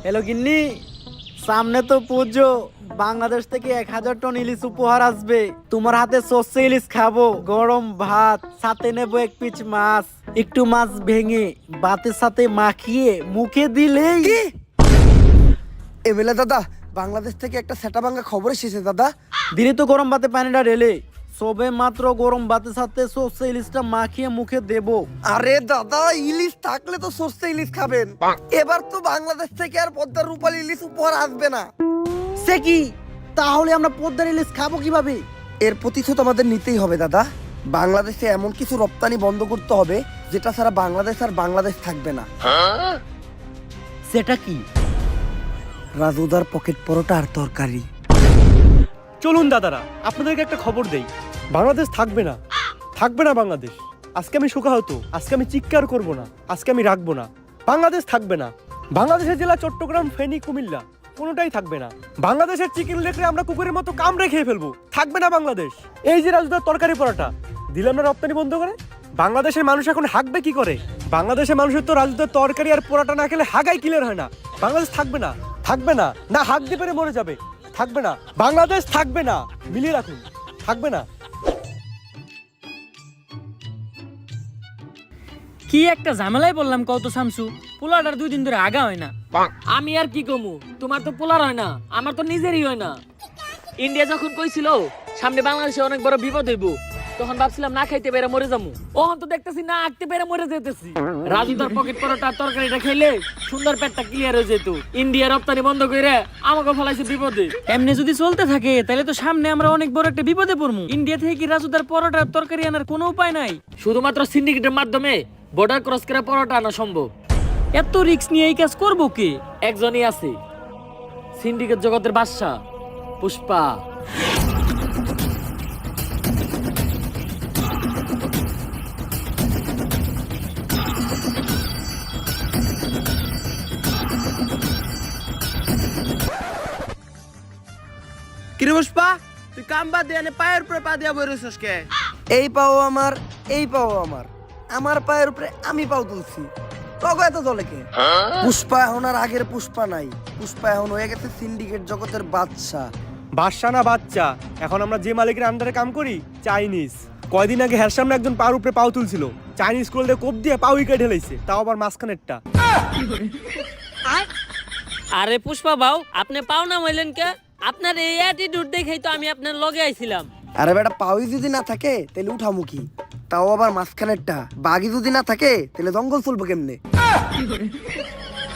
Hello গিন্নি, সামনে তো পুজো। বাংলাদেশ থেকে 1000 টন ইলিশ উপহার আসবে। তোমার হাতে সর্ষে ইলিশ খাবো, গরম ভাত, সাথে নেবো এক পিস মাছ। একটু মাছ ভেঙে ভাতের সাথে মাখিয়ে মুখে দিলেই। এমএলএ দাদা, বাংলাদেশ থেকে একটা সেটা ভাঙা খবর এসেছে দাদা। দিনে তো গরম ভাতে পানিটা ঢেলে সবে মাত্র গরম ভাতের সাথে সর্ষে ইলিশটা মাখিয়ে মুখে দেবো। আরে দাদা, ইলিশ থাকলে তো সর্ষে ইলিশ খাবেন। এবার তো বাংলাদেশ থেকে আর পদ্মার রূপালী ইলিশ উপহার আসবে না। সে কি? তাহলে আমরা পদ্মার ইলিশ খাবো কিভাবে? এর প্রতিশোধ আমাদের নিতেই হবে দাদা। বাংলাদেশে এমন কিছু রপ্তানি বন্ধ করতে হবে যেটা ছাড়া বাংলাদেশ আর বাংলাদেশ থাকবে না। সেটা কি? রাজুদার পকেট পরোটা আর তরকারি। চলুন দাদারা, আপনাদেরকে একটা খবর দেই। বাংলাদেশ থাকবে না, থাকবে না বাংলাদেশ। আজকে আমি শোকাহত, আজকে আমি চিৎকার করব না, আজকে আমি রাখবো না। বাংলাদেশ থাকবে না। বাংলাদেশের জেলা চট্টগ্রাম, ফেনী, কুমিল্লা কোনোটাই থাকবে না। বাংলাদেশের চিকেন লেগরে আমরা কুকুরের মতো কামড়ে খেয়ে ফেলবো। থাকবে না বাংলাদেশ। এই যে রাজুদার তরকারি পরোটা দিলাম না রপ্তানি বন্ধ করে, বাংলাদেশের মানুষ এখন হাঁকবে কি করে? বাংলাদেশের মানুষের তো রাজুদার তরকারি আর পরোটা না খেলে হাগাই ক্লিয়ার হয় না। বাংলাদেশ থাকবে না, থাকবে না, না হাঁক দিয়ে পেরে মরে যাবে। থাকবে না, বাংলাদেশ থাকবে না। মিলিয়ে রাখুন, থাকবে না। কি একটা ঝামেলায় বললাম কত শামসু, পোলাটার 2 দিন ধরে আগা হয় না। আমি আর কি কমু, তোমার তো পোলার হয় না, আমার তো নিজেরই হয় না। ইন্ডিয়া যখন কইছিল সামনে বাংলাদেশে অনেক বড় বিপদ হইব, তখন ভাবছিলাম না খাইতে পেরে মরে যাবো। ওহন তো দেখতেছি না আঁকতে পেরে মরে যেতেছি। রাজু তার পকেট পরোটা তরকারিটা খাইলে সুন্দর পেটটা ক্লিয়ার হয়ে যেত। ইন্ডিয়া রপ্তানি বন্ধ করে আমাকে ফলাইছে বিপদে। এমনি যদি চলতে থাকে তাহলে তো সামনে আমরা অনেক বড় একটা বিপদে পড়বো। ইন্ডিয়া থেকে কি রাজুদার পরোটা তরকারি আনার কোনো উপায় নাই? শুধুমাত্র সিন্ডিকেটের মাধ্যমে বর্ডার ক্রস করে পরোটা আনা সম্ভব। এত রিস্ক নিয়ে এই কাজ করবো কে? একজনই আছে, সিন্ডিকেট জগতের বাদশা, পুষ্পা। কিরে পুষ্পা, তুই কাম বাদ দিয়ে পায়ের উপরে পা দিয়া বইরেছিস কে? এই পাও আমার, এই পাও আমার, আমার পায়ের উপরে আমি পাও তুলছি। তবে এত দলে কে? পুষ্পা এখন আর আগের পুষ্পা নাই। পুষ্পা এখন হয়ে গেছে সিন্ডিকেট জগতের বাদশা। বাদশা না বাচ্চা, এখন আমরা যে মালিকের আন্ডারে কাম করি, চাইনিজ। কয়দিন আগে হের সামনে একজন পার উপরে পাও তুলছিল, চাইনিজ স্কুল দিয়ে কোপ দিয়ে পাও উইকেট ঢেলাইছে, তাও আবার মাঝখানেরটা। আরে পুষ্পা বাউ, আপনি পাও না হইলেন কে? আপনার এই অ্যাটিটিউড দেখেই তো আমি আপনার লগে আইছিলাম। আরে বেটা, পাওই যদি না থাকে তাহলে উঠামুখী, তাও আবার মাঝখানেরটা। বাঘি যদি না থাকে তাহলে জঙ্গল চলবো কেমনে?